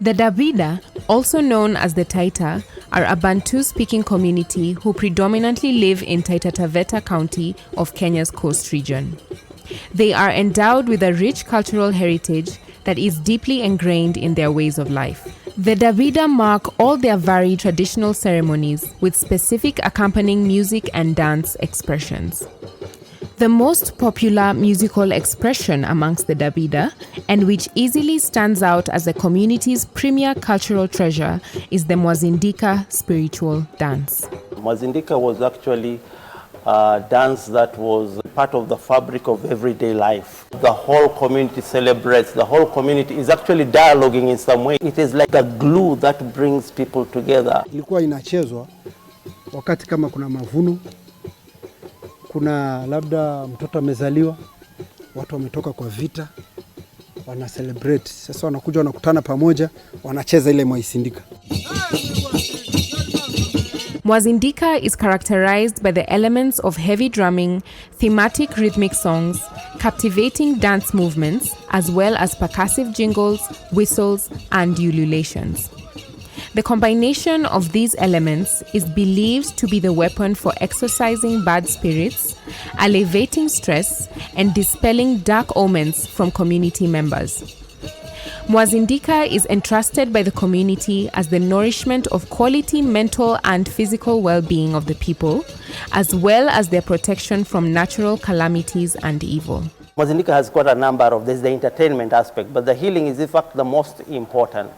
The Daida, also known as the Taita, are a Bantu-speaking community who predominantly live in Taita Taveta County of Kenya's coast region. They are endowed with a rich cultural heritage that is deeply ingrained in their ways of life. The Daida mark all their varied traditional ceremonies with specific accompanying music and dance expressions. The most popular musical expression amongst the Daida, and which easily stands out as the community's premier cultural treasure, is the Mwazindika spiritual dance. Mwazindika was actually a dance that was part of the fabric of everyday life. The whole community celebrates, the whole community is actually dialoguing in some way. It is like a glue that brings people together. Ilikuwa inachezwa wakati kama kuna mavuno, kuna labda mtoto amezaliwa, watu wametoka kwa vita, wana celebrate. Sasa wanakuja wanakutana pamoja, wanacheza ile Mwazindika. Mwazindika is characterized by the elements of heavy drumming, thematic rhythmic songs, captivating dance movements, as well as percussive jingles, whistles, and ululations. The combination of these elements is believed to be the weapon for exorcising bad spirits, alleviating stress, and dispelling dark omens from community members. Mwazindika is entrusted by the community as the nourishment of quality mental and physical well-being of the people, as well as their protection from natural calamities and evil. Mwazindika has got a number of, there's the entertainment aspect, but the healing is in fact the most important,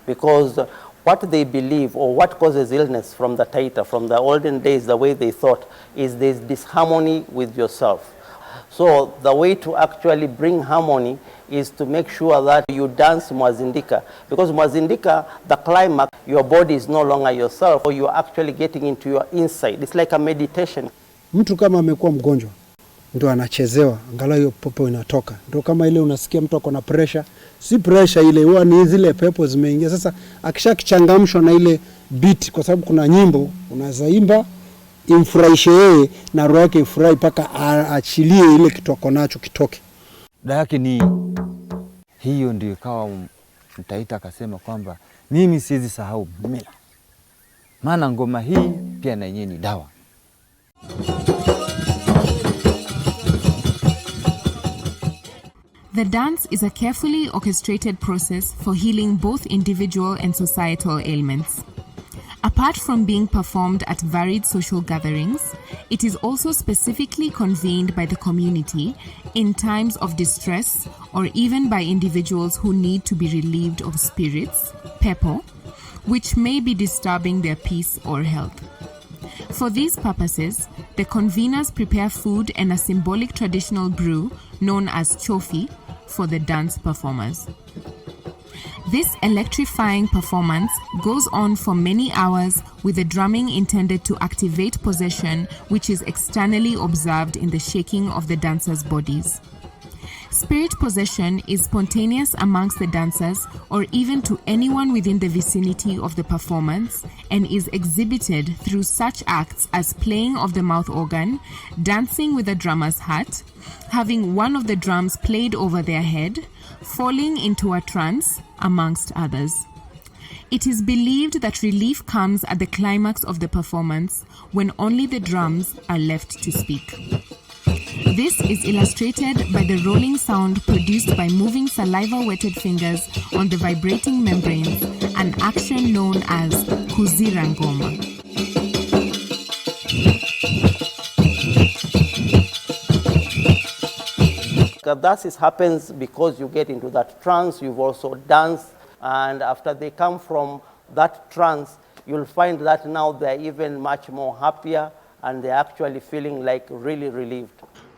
because what they believe or what causes illness from the Taita, from the olden days, the way they thought, is there's disharmony with yourself. So the way to actually bring harmony is to make sure that you dance Mwazindika. Because Mwazindika, the climax, your body is no longer yourself, or you're actually getting into your inside. It's like a meditation. Mtu kama amekuwa mgonjwa, ndio anachezewa, angalau hiyo pepo inatoka. Ndio kama ile unasikia mtu ako na pressure, si pressure ile, huwa ni zile pepo zimeingia. Sasa akishakichangamshwa na ile beat, kwa sababu kuna nyimbo unaweza imba imfurahishe yeye na roho yake ifurahi mpaka aachilie ile kitoko nacho kitoke. Dawa yake ni hiyo, ndio ikawa Mtaita akasema kwamba mimi siwezi sahau mila, maana ngoma hii pia na yenyewe ni dawa. The dance is a carefully orchestrated process for healing both individual and societal ailments. Apart from being performed at varied social gatherings, it is also specifically convened by the community in times of distress or even by individuals who need to be relieved of spirits, pepo, which may be disturbing their peace or health. For these purposes, the conveners prepare food and a symbolic traditional brew known as chofi for the dance performers. This electrifying performance goes on for many hours with the drumming intended to activate possession, which is externally observed in the shaking of the dancers' bodies. Spirit possession is spontaneous amongst the dancers or even to anyone within the vicinity of the performance, and is exhibited through such acts as playing of the mouth organ, dancing with a drummer's hat, having one of the drums played over their head, falling into a trance, amongst others. It is believed that relief comes at the climax of the performance when only the drums are left to speak. This is illustrated by the rolling sound produced by moving saliva-wetted fingers on the vibrating membranes, an action known as kuzira ngoma. Catharsis happens because you get into that trance, you've also danced, and after they come from that trance, you'll find that now they're even much more happier and they're actually feeling like really relieved.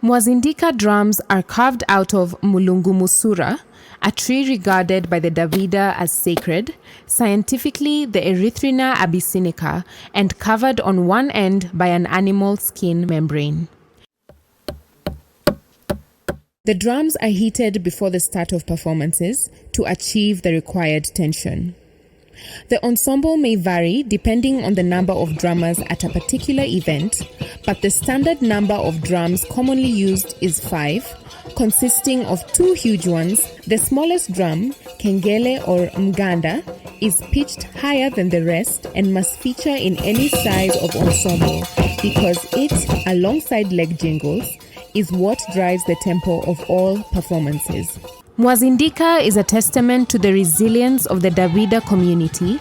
Mwazindika drums are carved out of mulungumusura, a tree regarded by the Daida as sacred, scientifically the Erythrina abyssinica, and covered on one end by an animal skin membrane. The drums are heated before the start of performances to achieve the required tension. The ensemble may vary depending on the number of drummers at a particular event, but the standard number of drums commonly used is 5, consisting of two huge ones. The smallest drum, kengele or mganda, is pitched higher than the rest and must feature in any size of ensemble because it, alongside leg jingles, is what drives the tempo of all performances. Mwazindika is a testament to the resilience of the Daida community.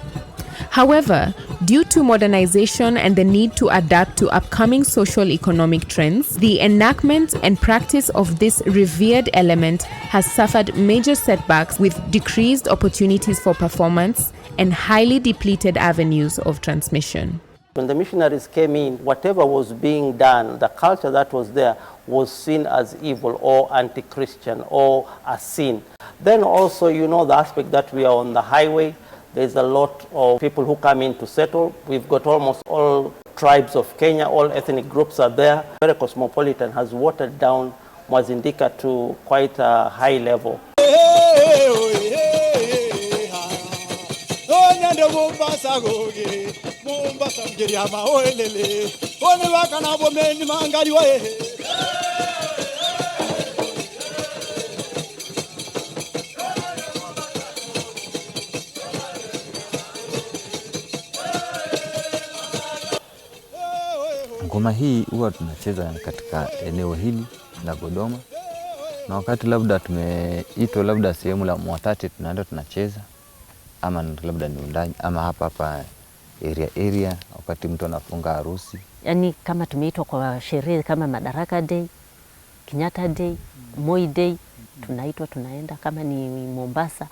However, due to modernization and the need to adapt to upcoming social-economic trends, the enactment and practice of this revered element has suffered major setbacks with decreased opportunities for performance and highly depleted avenues of transmission. When the missionaries came in, whatever was being done, the culture that was there was seen as evil or anti-Christian or a sin. Then also, you know, the aspect that we are on the highway, there's a lot of people who come in to settle. We've got almost all tribes of Kenya, all ethnic groups are there. Very cosmopolitan, has watered down Mwazindika to quite a high level. Ngoma hii huwa tunacheza katika eneo hili la Godoma, na wakati labda tumeitwa labda sehemu la Mwatate tunaenda tunacheza, ama labda ni undani ama hapa area wakati mtu anafunga harusi. Yani kama tumeitwa kwa sherehe kama Madaraka Day, Kenyatta Day, Moi Day, tunaitwa tunaenda. Kama ni Mombasa,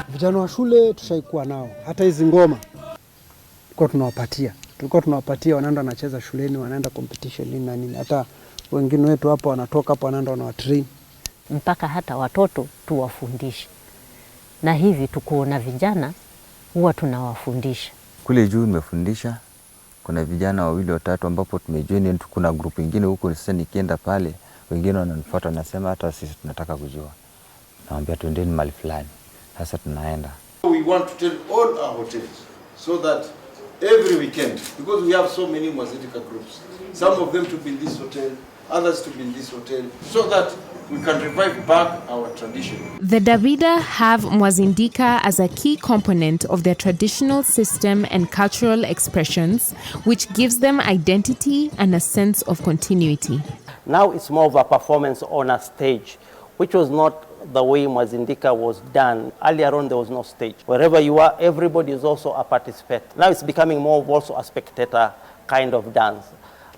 vijana wa shule tushaikuwa nao, hata hizi ngoma tulikuwa tunawapatia wanaenda wanacheza shuleni, wanaenda competition nini na nini. Hata wengine wetu hapa wanatoka hapa wanaenda wanawatrain mpaka hata watoto tuwafundishe, na hivi tukuona vijana huwa tunawafundisha. Kule juu nimefundisha, kuna vijana 2 au 3 ambapo tumejoin. Kuna group nyingine huko, sasa nikienda pale wengine wananifuata nasema hata sisi tunataka kujua, naambia twendeni mahali fulani, sasa tunaenda. We want to tell all our hotels so that every weekend, because we have so many Mwazindika groups, some of them to be in this hotel, others to be in this hotel, so that we can revive back our tradition. The Daida have Mwazindika as a key component of their traditional system and cultural expressions, which gives them identity and a sense of continuity. Now it's more of a performance on a stage, which was not the way Mwazindika was done. Earlier on, there was no stage. Wherever you are, everybody is also a participant. Now it's becoming more of also a spectator kind of dance.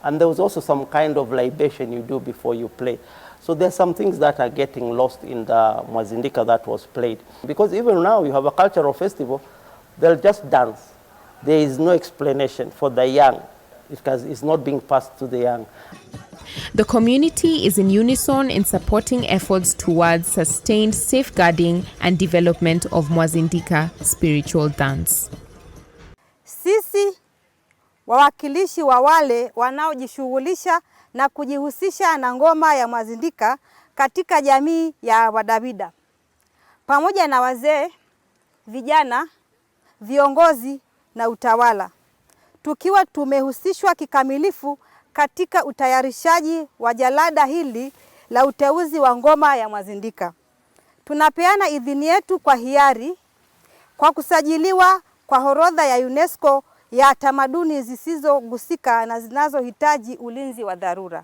And there was also some kind of libation you do before you play. So there's some things that are getting lost in the Mwazindika that was played. Because even now you have a cultural festival, they'll just dance. There is no explanation for the young, because it's not being passed to the young. The community is in unison in supporting efforts towards sustained safeguarding and development of Mwazindika spiritual dance. Sisi wawakilishi wa wale wanaojishughulisha na kujihusisha na ngoma ya Mwazindika katika jamii ya Wadaida, pamoja na wazee, vijana, viongozi na utawala, tukiwa tumehusishwa kikamilifu katika utayarishaji wa jalada hili la uteuzi wa ngoma ya Mwazindika. Tunapeana idhini yetu kwa hiari kwa kusajiliwa kwa orodha ya UNESCO ya tamaduni zisizogusika na zinazohitaji ulinzi wa dharura.